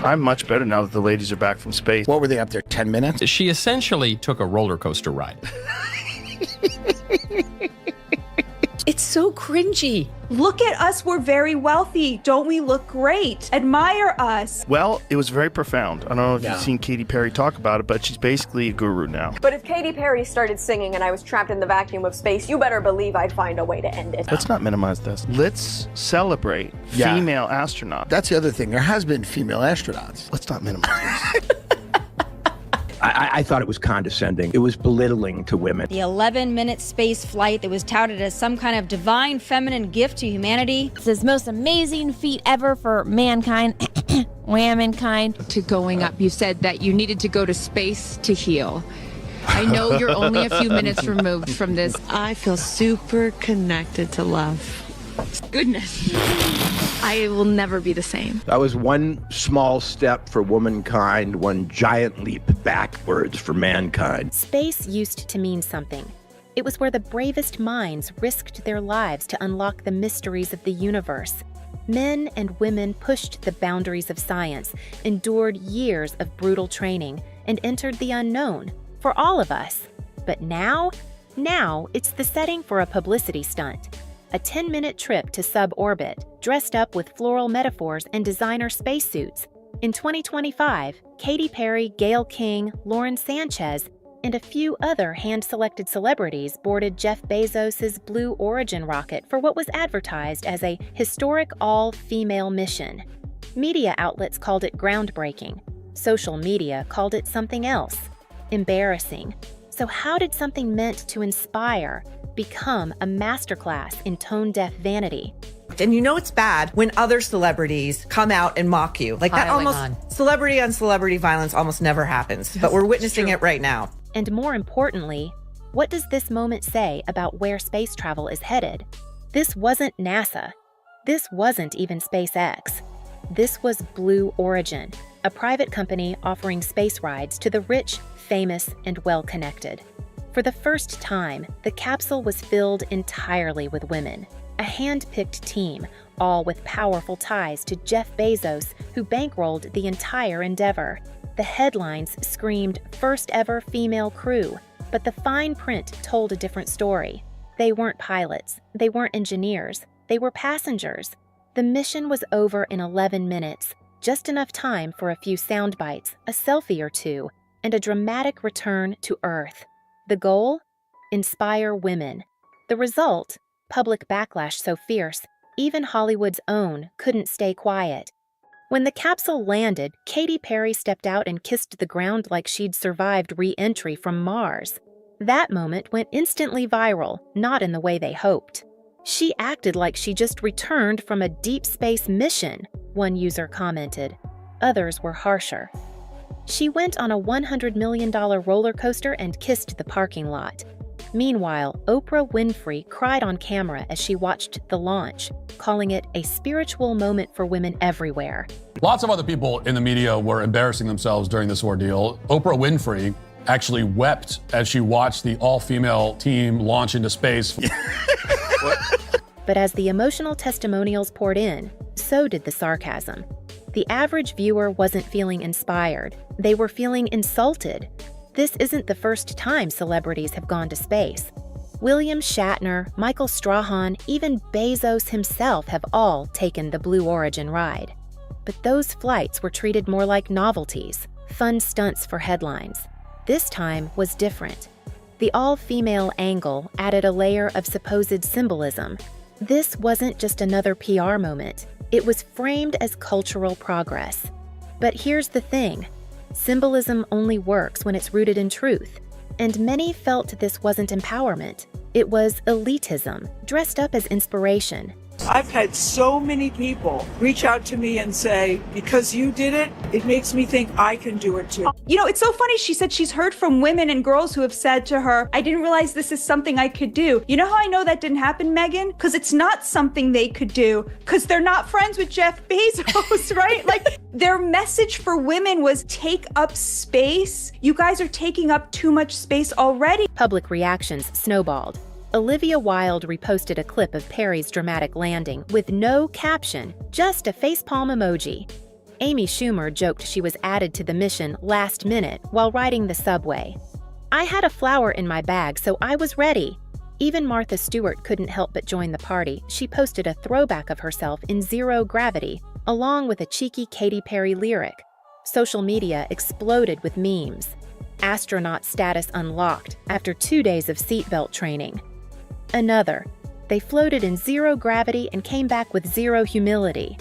I'm much better now that the ladies are back from space. What were they up there, 10 minutes? She essentially took a roller coaster ride. It's so cringy. Look at us, we're very wealthy. Don't we look great? Admire us. Well, it was very profound. I don't know if you've seen Katy Perry talk about it, but she's basically a guru now. But if Katy Perry started singing and I was trapped in the vacuum of space, you better believe I'd find a way to end it. Let's not minimize this. Let's celebrate female astronauts. That's the other thing. There has been female astronauts. Let's not minimize this. I thought it was condescending. It was belittling to women. The 11-minute space flight that was touted as some kind of divine feminine gift to humanity. It's this most amazing feat ever for mankind, womankind. To going up, you said that you needed to go to space to heal. I know you're only a few minutes removed from this. I feel super connected to love. Goodness. I will never be the same. That was one small step for womankind, one giant leap backwards for mankind. Space used to mean something. It was where the bravest minds risked their lives to unlock the mysteries of the universe. Men and women pushed the boundaries of science, endured years of brutal training, and entered the unknown for all of us. But now it's the setting for a publicity stunt. A 10-minute trip to suborbit, dressed up with floral metaphors and designer spacesuits. In 2025, Katy Perry, Gayle King, Lauren Sanchez, and a few other hand-selected celebrities boarded Jeff Bezos' Blue Origin rocket for what was advertised as a historic all-female mission. Media outlets called it groundbreaking. Social media called it something else. Embarrassing. So how did something meant to inspire become a masterclass in tone-deaf vanity? And you know it's bad when other celebrities come out and mock you. Like that celebrity on celebrity violence almost never happens. But we're witnessing it right now. And more importantly, what does this moment say about where space travel is headed? This wasn't NASA. This wasn't even SpaceX. This was Blue Origin, a private company offering space rides to the rich, famous, and well-connected. For the first time, the capsule was filled entirely with women, a hand-picked team, all with powerful ties to Jeff Bezos, who bankrolled the entire endeavor. The headlines screamed first ever female crew, but the fine print told a different story. They weren't pilots, they weren't engineers, they were passengers. The mission was over in 11 minutes, just enough time for a few sound bites, a selfie or two, and a dramatic return to Earth. The goal? Inspire women. The result? Public backlash so fierce, even Hollywood's own couldn't stay quiet. When the capsule landed, Katy Perry stepped out and kissed the ground like she'd survived re-entry from Mars. That moment went instantly viral, not in the way they hoped. She acted like she just returned from a deep space mission, one user commented. Others were harsher. She went on a $100 million roller coaster and kissed the parking lot. Meanwhile, Oprah Winfrey cried on camera as she watched the launch, calling it a spiritual moment for women everywhere. Lots of other people in the media were embarrassing themselves during this ordeal. Oprah Winfrey actually wept as she watched the all-female team launch into space. But as the emotional testimonials poured in, so did the sarcasm. The average viewer wasn't feeling inspired. They were feeling insulted. This isn't the first time celebrities have gone to space. William Shatner, Michael Strahan, even Bezos himself have all taken the Blue Origin ride. But those flights were treated more like novelties, fun stunts for headlines. This time was different. The all-female angle added a layer of supposed symbolism. This wasn't just another PR moment. It was framed as cultural progress. But here's the thing. Symbolism only works when it's rooted in truth. And many felt this wasn't empowerment. It was elitism, dressed up as inspiration. I've had so many people reach out to me and say, because you did it, it makes me think I can do it too. You know, it's so funny. She said she's heard from women and girls who have said to her, I didn't realize this is something I could do. You know how I know that didn't happen, Megan? Because it's not something they could do. Because they're not friends with Jeff Bezos, right? Like, their message for women was take up space. You guys are taking up too much space already. Public reactions snowballed. Olivia Wilde reposted a clip of Perry's dramatic landing with no caption, just a facepalm emoji. Amy Schumer joked she was added to the mission last minute while riding the subway. "I had a flower in my bag, so I was ready." Even Martha Stewart couldn't help but join the party. She posted a throwback of herself in zero gravity, along with a cheeky Katy Perry lyric. Social media exploded with memes. Astronaut status unlocked after 2 days of seatbelt training. Another, they floated in zero gravity and came back with zero humility.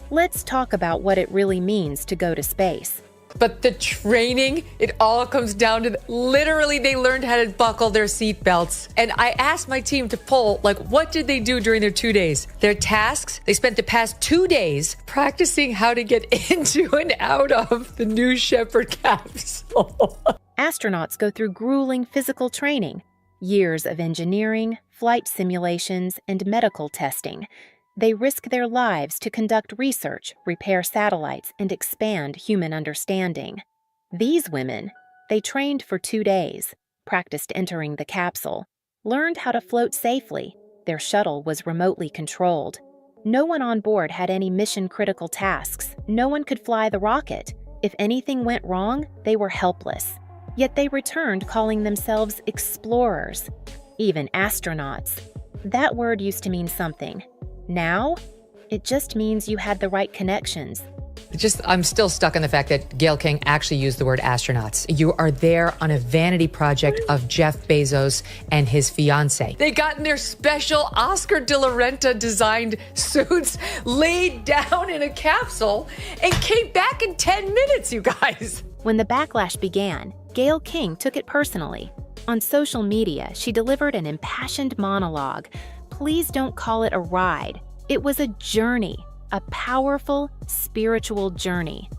Let's talk about what it really means to go to space. But the training, it all comes down to literally they learned how to buckle their seatbelts. And I asked my team to poll, what did they do during their 2 days? Their tasks, they spent the past 2 days practicing how to get into and out of the New Shepard capsule. Astronauts go through grueling physical training, years of engineering, flight simulations, and medical testing. They risk their lives to conduct research, repair satellites, and expand human understanding. These women, they trained for 2 days, practiced entering the capsule, learned how to float safely. Their shuttle was remotely controlled. No one on board had any mission-critical tasks. No one could fly the rocket. If anything went wrong, they were helpless. Yet they returned calling themselves explorers, even astronauts. That word used to mean something. Now, it just means you had the right connections. I'm still stuck on the fact that Gayle King actually used the word astronauts. You are there on a vanity project of Jeff Bezos and his fiancée. They got in their special Oscar de la Renta designed suits, laid down in a capsule, and came back in 10 minutes, you guys. When the backlash began, Gayle King took it personally. On social media, she delivered an impassioned monologue. Please don't call it a ride. It was a journey, a powerful, spiritual journey.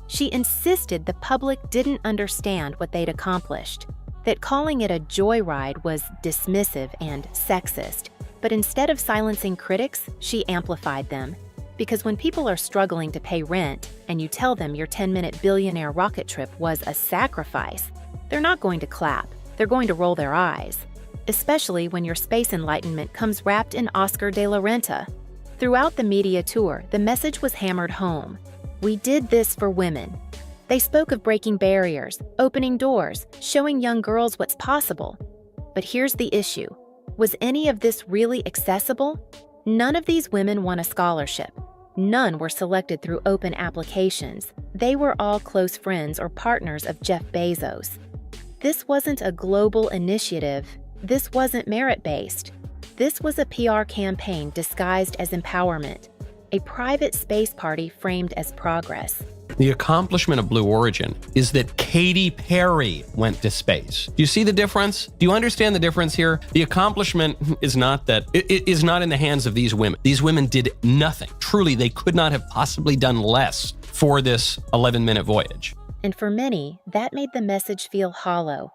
She insisted the public didn't understand what they'd accomplished, that calling it a joyride was dismissive and sexist. But instead of silencing critics, she amplified them. Because when people are struggling to pay rent and you tell them your 10-minute billionaire rocket trip was a sacrifice, they're not going to clap. They're going to roll their eyes. Especially when your space enlightenment comes wrapped in Oscar de la Renta. Throughout the media tour, the message was hammered home. We did this for women. They spoke of breaking barriers, opening doors, showing young girls what's possible. But here's the issue. Was any of this really accessible? None of these women won a scholarship. None were selected through open applications. They were all close friends or partners of Jeff Bezos. This wasn't a global initiative. This wasn't merit-based. This was a PR campaign disguised as empowerment, a private space party framed as progress. The accomplishment of Blue Origin is that Katy Perry went to space. Do you see the difference? Do you understand the difference here? The accomplishment is not that, it is not in the hands of these women. These women did nothing. Truly, they could not have possibly done less for this 11-minute voyage. And for many, that made the message feel hollow,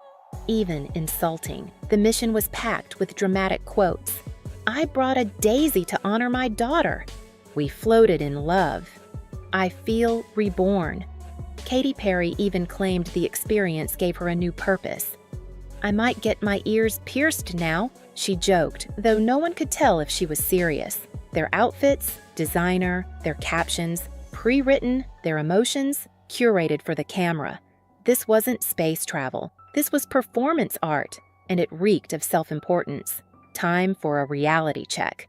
even insulting. The mission was packed with dramatic quotes. "I brought a daisy to honor my daughter. We floated in love. I feel reborn." Katy Perry even claimed the experience gave her a new purpose. "I might get my ears pierced now," she joked, though no one could tell if she was serious. Their outfits, designer, their captions, pre-written, their emotions, curated for the camera. This wasn't space travel. This was performance art, and it reeked of self-importance. Time for a reality check.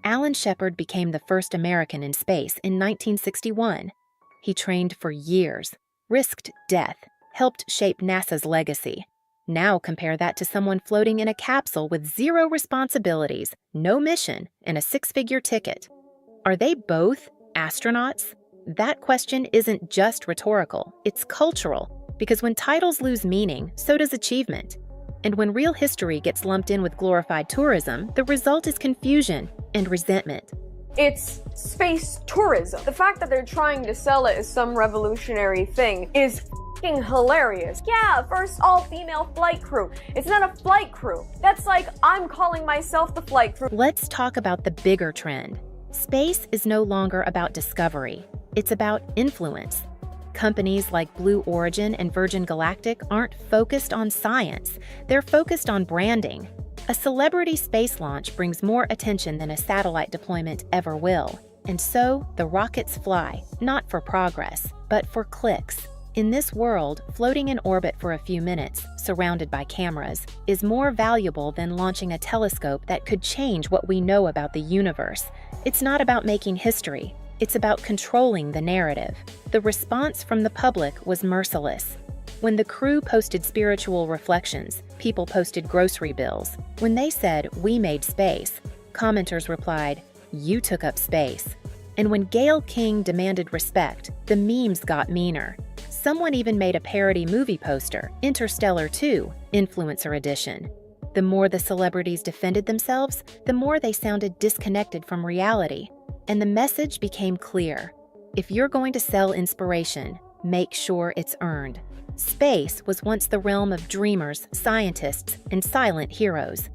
Alan Shepard became the first American in space in 1961. He trained for years, risked death, helped shape NASA's legacy. Now compare that to someone floating in a capsule with zero responsibilities, no mission, and a 6-figure ticket. Are they both astronauts? That question isn't just rhetorical, it's cultural, because when titles lose meaning, so does achievement. And when real history gets lumped in with glorified tourism, the result is confusion and resentment. It's space tourism. The fact that they're trying to sell it as some revolutionary thing is f***ing hilarious. Yeah, first all-female flight crew. It's not a flight crew. That's like I'm calling myself the flight crew. Let's talk about the bigger trend. Space is no longer about discovery. It's about influence. Companies like Blue Origin and Virgin Galactic aren't focused on science. They're focused on branding. A celebrity space launch brings more attention than a satellite deployment ever will. And so the rockets fly, not for progress, but for clicks. In this world, floating in orbit for a few minutes, surrounded by cameras, is more valuable than launching a telescope that could change what we know about the universe. It's not about making history. It's about controlling the narrative. The response from the public was merciless. When the crew posted spiritual reflections, people posted grocery bills. When they said, "We made space," commenters replied, "You took up space." And when Gayle King demanded respect, the memes got meaner. Someone even made a parody movie poster, Interstellar 2, Influencer Edition. The more the celebrities defended themselves, the more they sounded disconnected from reality. And the message became clear. If you're going to sell inspiration, make sure it's earned. Space was once the realm of dreamers, scientists, and silent heroes.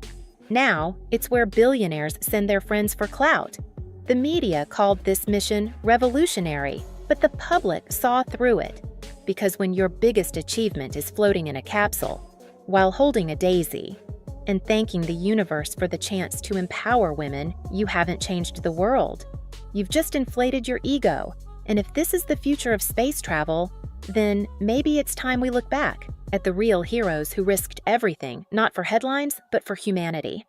Now, it's where billionaires send their friends for clout. The media called this mission revolutionary, but the public saw through it. Because when your biggest achievement is floating in a capsule, while holding a daisy, and thanking the universe for the chance to empower women, you haven't changed the world. You've just inflated your ego. And if this is the future of space travel, then maybe it's time we look back at the real heroes who risked everything, not for headlines, but for humanity.